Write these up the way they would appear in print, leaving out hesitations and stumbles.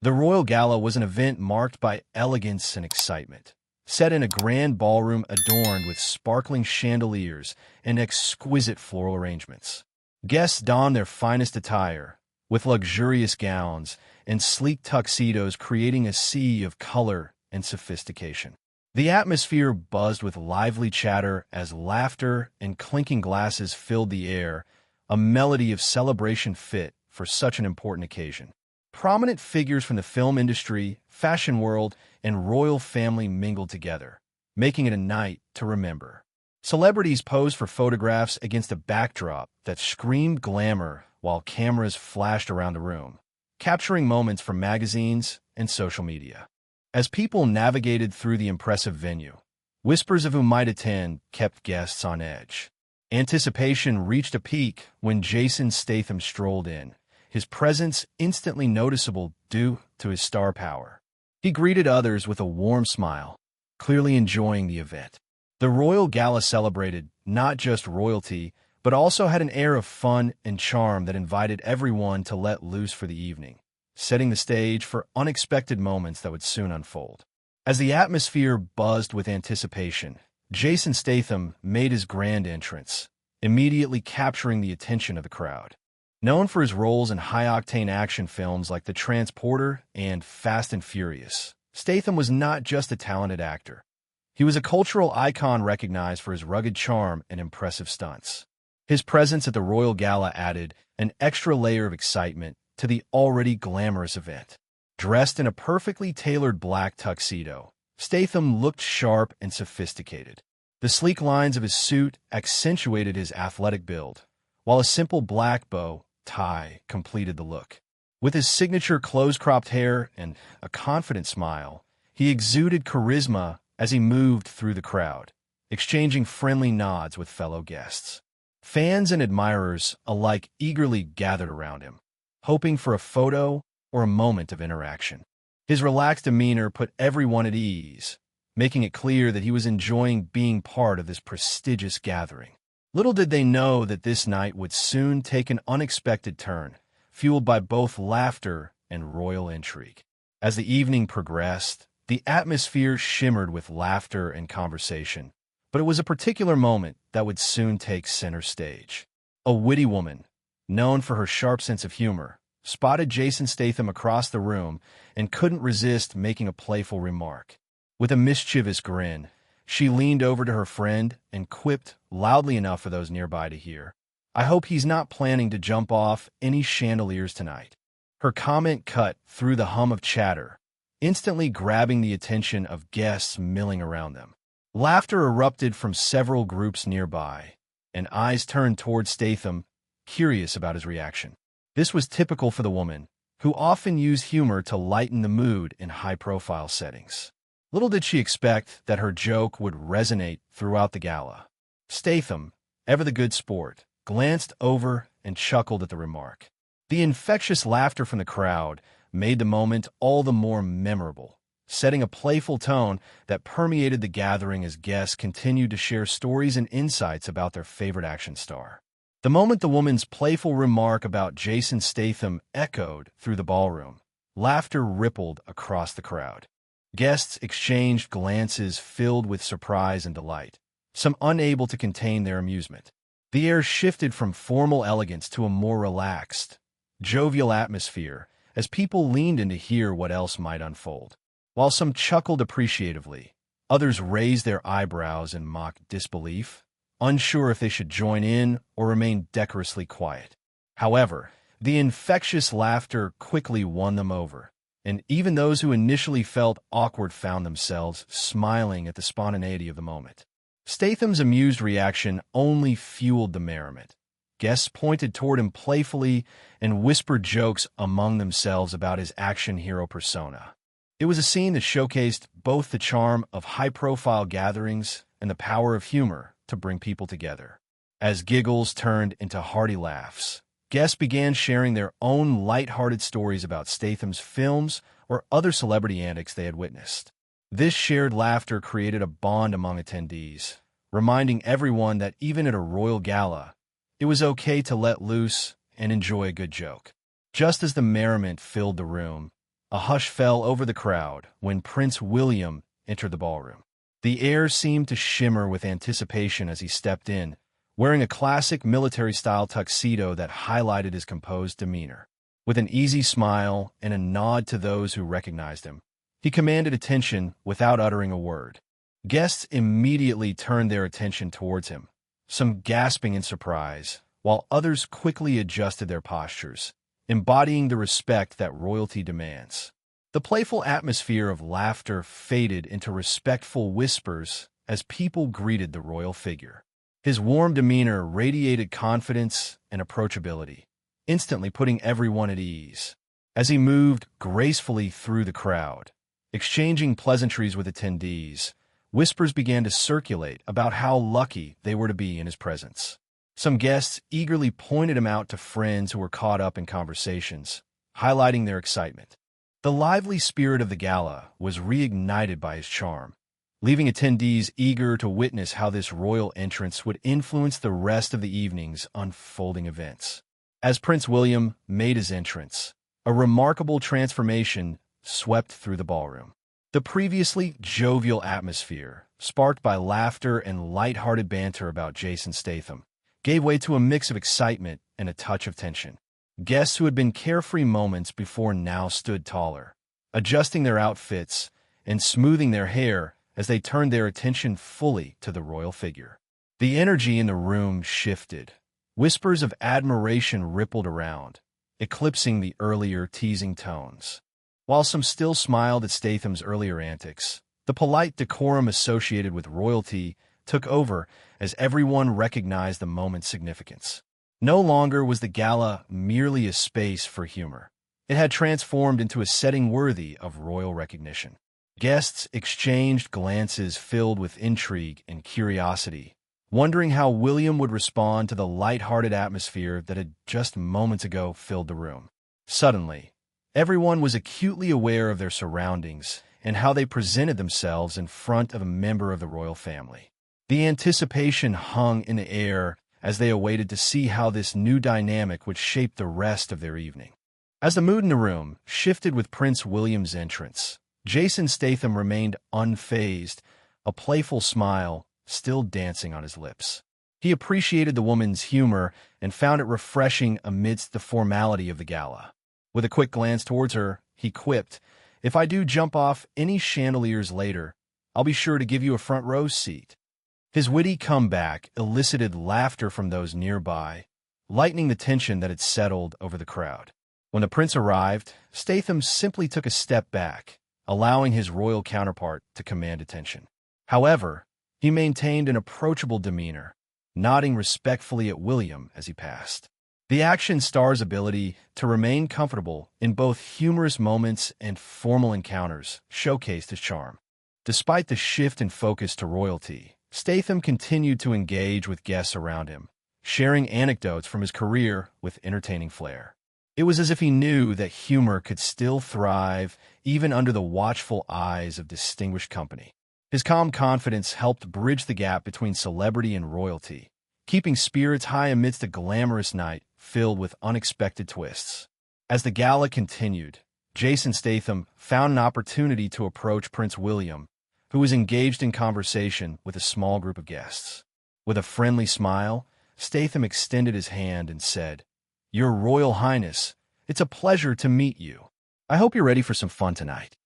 The Royal Gala was an event marked by elegance and excitement, set in a grand ballroom adorned with sparkling chandeliers and exquisite floral arrangements. Guests donned their finest attire, with luxurious gowns and sleek tuxedos creating a sea of color and sophistication. The atmosphere buzzed with lively chatter as laughter and clinking glasses filled the air, a melody of celebration fit for such an important occasion. Prominent figures from the film industry, fashion world, and royal family mingled together, making it a night to remember. Celebrities posed for photographs against a backdrop that screamed glamour while cameras flashed around the room, capturing moments from magazines and social media. As people navigated through the impressive venue, whispers of who might attend kept guests on edge. Anticipation reached a peak when Jason Statham strolled in, his presence instantly noticeable due to his star power. He greeted others with a warm smile, clearly enjoying the event. The Royal Gala celebrated not just royalty, but also had an air of fun and charm that invited everyone to let loose for the evening, setting the stage for unexpected moments that would soon unfold. As the atmosphere buzzed with anticipation, Jason Statham made his grand entrance, immediately capturing the attention of the crowd. Known for his roles in high-octane action films like The Transporter and Fast and Furious, Statham was not just a talented actor. He was a cultural icon recognized for his rugged charm and impressive stunts. His presence at the Royal Gala added an extra layer of excitement to the already glamorous event. Dressed in a perfectly tailored black tuxedo, Statham looked sharp and sophisticated. The sleek lines of his suit accentuated his athletic build, while a simple black bow tie completed the look. With his signature close-cropped hair and a confident smile, he exuded charisma as he moved through the crowd, exchanging friendly nods with fellow guests. Fans and admirers alike eagerly gathered around him, hoping for a photo or a moment of interaction. His relaxed demeanor put everyone at ease, making it clear that he was enjoying being part of this prestigious gathering. Little did they know that this night would soon take an unexpected turn, fueled by both laughter and royal intrigue. As the evening progressed, the atmosphere shimmered with laughter and conversation, but it was a particular moment that would soon take center stage. A witty woman, known for her sharp sense of humor, spotted Jason Statham across the room and couldn't resist making a playful remark. With a mischievous grin, she leaned over to her friend and quipped loudly enough for those nearby to hear, "I hope he's not planning to jump off any chandeliers tonight." Her comment cut through the hum of chatter, instantly grabbing the attention of guests milling around them. Laughter erupted from several groups nearby, and eyes turned toward Statham, curious about his reaction. This was typical for the woman, who often used humor to lighten the mood in high-profile settings. Little did she expect that her joke would resonate throughout the gala. Statham, ever the good sport, glanced over and chuckled at the remark. The infectious laughter from the crowd made the moment all the more memorable, setting a playful tone that permeated the gathering as guests continued to share stories and insights about their favorite action star. The moment the woman's playful remark about Jason Statham echoed through the ballroom, laughter rippled across the crowd. Guests exchanged glances filled with surprise and delight, some unable to contain their amusement. The air shifted from formal elegance to a more relaxed, jovial atmosphere as people leaned in to hear what else might unfold. While some chuckled appreciatively, others raised their eyebrows in mock disbelief, unsure if they should join in or remain decorously quiet. However, the infectious laughter quickly won them over, and even those who initially felt awkward found themselves smiling at the spontaneity of the moment. Statham's amused reaction only fueled the merriment. Guests pointed toward him playfully and whispered jokes among themselves about his action hero persona. It was a scene that showcased both the charm of high-profile gatherings and the power of humor to bring people together. As giggles turned into hearty laughs, guests began sharing their own light-hearted stories about Statham's films or other celebrity antics they had witnessed. This shared laughter created a bond among attendees, reminding everyone that even at a royal gala, it was okay to let loose and enjoy a good joke. Just as the merriment filled the room, A hush fell over the crowd when Prince William entered the ballroom. The air seemed to shimmer with anticipation as he stepped in, wearing a classic military-style tuxedo that highlighted his composed demeanor. With an easy smile and a nod to those who recognized him, he commanded attention without uttering a word. Guests immediately turned their attention towards him, some gasping in surprise, while others quickly adjusted their postures, embodying the respect that royalty demands. The playful atmosphere of laughter faded into respectful whispers as people greeted the royal figure. His warm demeanor radiated confidence and approachability, instantly putting everyone at ease. As he moved gracefully through the crowd, exchanging pleasantries with attendees, whispers began to circulate about how lucky they were to be in his presence. Some guests eagerly pointed him out to friends who were caught up in conversations, highlighting their excitement. The lively spirit of the gala was reignited by his charm, leaving attendees eager to witness how this royal entrance would influence the rest of the evening's unfolding events. As Prince William made his entrance, a remarkable transformation swept through the ballroom. The previously jovial atmosphere, sparked by laughter and light-hearted banter about Jason Statham, gave way to a mix of excitement and a touch of tension. Guests who had been carefree moments before now stood taller, adjusting their outfits and smoothing their hair as they turned their attention fully to the royal figure. The energy in the room shifted. Whispers of admiration rippled around, eclipsing the earlier teasing tones. While some still smiled at Statham's earlier antics, the polite decorum associated with royalty took over as everyone recognized the moment's significance. No longer was the gala merely a space for humor. It had transformed into a setting worthy of royal recognition. Guests exchanged glances filled with intrigue and curiosity, wondering how William would respond to the light-hearted atmosphere that had just moments ago filled the room. Suddenly, everyone was acutely aware of their surroundings and how they presented themselves in front of a member of the royal family. The anticipation hung in the air as they awaited to see how this new dynamic would shape the rest of their evening. As the mood in the room shifted with Prince William's entrance, Jason Statham remained unfazed, a playful smile still dancing on his lips. He appreciated the woman's humor and found it refreshing amidst the formality of the gala. With a quick glance towards her, he quipped, "If I do jump off any chandeliers later, I'll be sure to give you a front row seat." His witty comeback elicited laughter from those nearby, lightening the tension that had settled over the crowd. When the prince arrived, Statham simply took a step back, allowing his royal counterpart to command attention. However, he maintained an approachable demeanor, nodding respectfully at William as he passed. The action star's ability to remain comfortable in both humorous moments and formal encounters showcased his charm. Despite the shift in focus to royalty, Statham continued to engage with guests around him, sharing anecdotes from his career with entertaining flair. It was as if he knew that humor could still thrive even under the watchful eyes of distinguished company. His calm confidence helped bridge the gap between celebrity and royalty, keeping spirits high amidst a glamorous night filled with unexpected twists. As the gala continued, Jason Statham found an opportunity to approach Prince William, who was engaged in conversation with a small group of guests. With a friendly smile, Statham extended his hand and said, "Your Royal Highness, it's a pleasure to meet you. I hope you're ready for some fun tonight."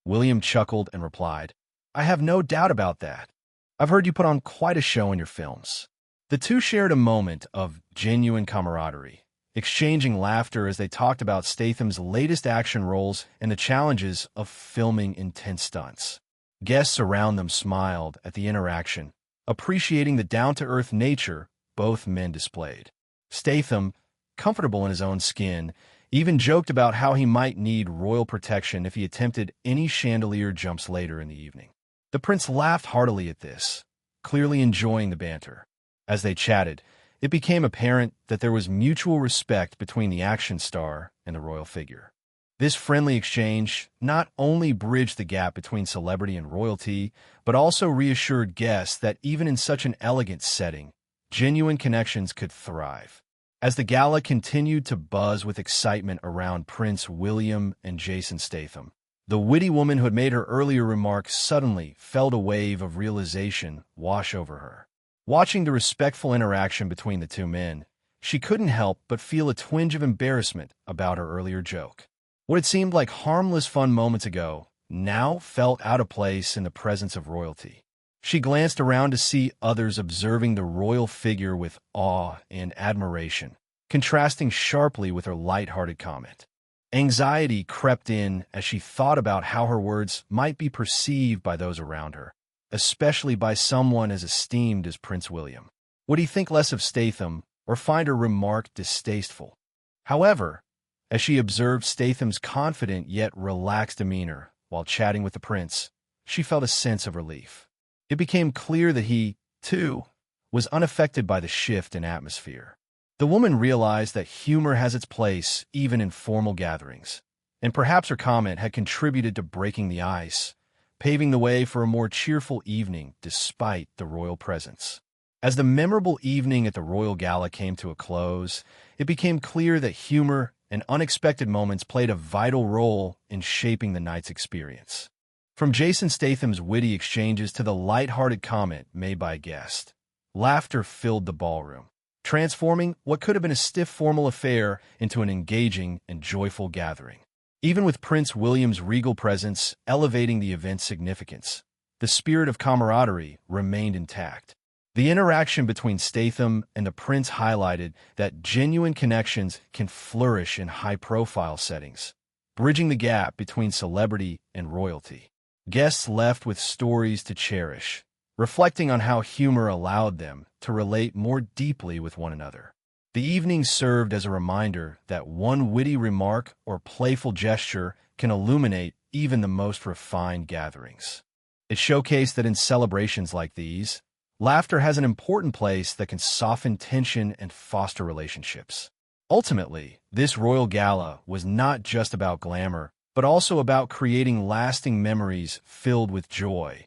William chuckled and replied, "I have no doubt about that. I've heard you put on quite a show in your films." The two shared a moment of genuine camaraderie, exchanging laughter as they talked about Statham's latest action roles and the challenges of filming intense stunts. Guests around them smiled at the interaction, appreciating the down-to-earth nature both men displayed. Statham, comfortable in his own skin, even joked about how he might need royal protection if he attempted any chandelier jumps later in the evening. The prince laughed heartily at this, clearly enjoying the banter. As they chatted, it became apparent that there was mutual respect between the action star and the royal figure. This friendly exchange not only bridged the gap between celebrity and royalty, but also reassured guests that even in such an elegant setting, genuine connections could thrive. As the gala continued to buzz with excitement around Prince William and Jason Statham, the witty woman who had made her earlier remarks suddenly felt a wave of realization wash over her. Watching the respectful interaction between the two men, she couldn't help but feel a twinge of embarrassment about her earlier joke. What had seemed like harmless fun moments ago now felt out of place in the presence of royalty. She glanced around to see others observing the royal figure with awe and admiration, contrasting sharply with her light-hearted comment. Anxiety crept in as she thought about how her words might be perceived by those around her, especially by someone as esteemed as Prince William. Would he think less of Statham or find her remark distasteful? However, as she observed Statham's confident yet relaxed demeanor while chatting with the prince, she felt a sense of relief. It became clear that he, too, was unaffected by the shift in atmosphere. The woman realized that humor has its place even in formal gatherings, and perhaps her comment had contributed to breaking the ice, paving the way for a more cheerful evening despite the royal presence. As the memorable evening at the Royal Gala came to a close, it became clear that humor and unexpected moments played a vital role in shaping the night's experience. From Jason Statham's witty exchanges to the light-hearted comment made by a guest, laughter filled the ballroom, transforming what could have been a stiff formal affair into an engaging and joyful gathering. Even with Prince William's regal presence elevating the event's significance, the spirit of camaraderie remained intact. The interaction between Statham and the prince highlighted that genuine connections can flourish in high-profile settings, bridging the gap between celebrity and royalty. Guests left with stories to cherish, reflecting on how humor allowed them to relate more deeply with one another. The evening served as a reminder that one witty remark or playful gesture can illuminate even the most refined gatherings. It showcased that in celebrations like these, laughter has an important place that can soften tension and foster relationships. Ultimately, this royal gala was not just about glamour, but also about creating lasting memories filled with joy,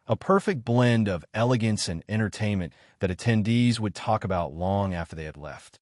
a perfect blend of elegance and entertainment that attendees would talk about long after they had left.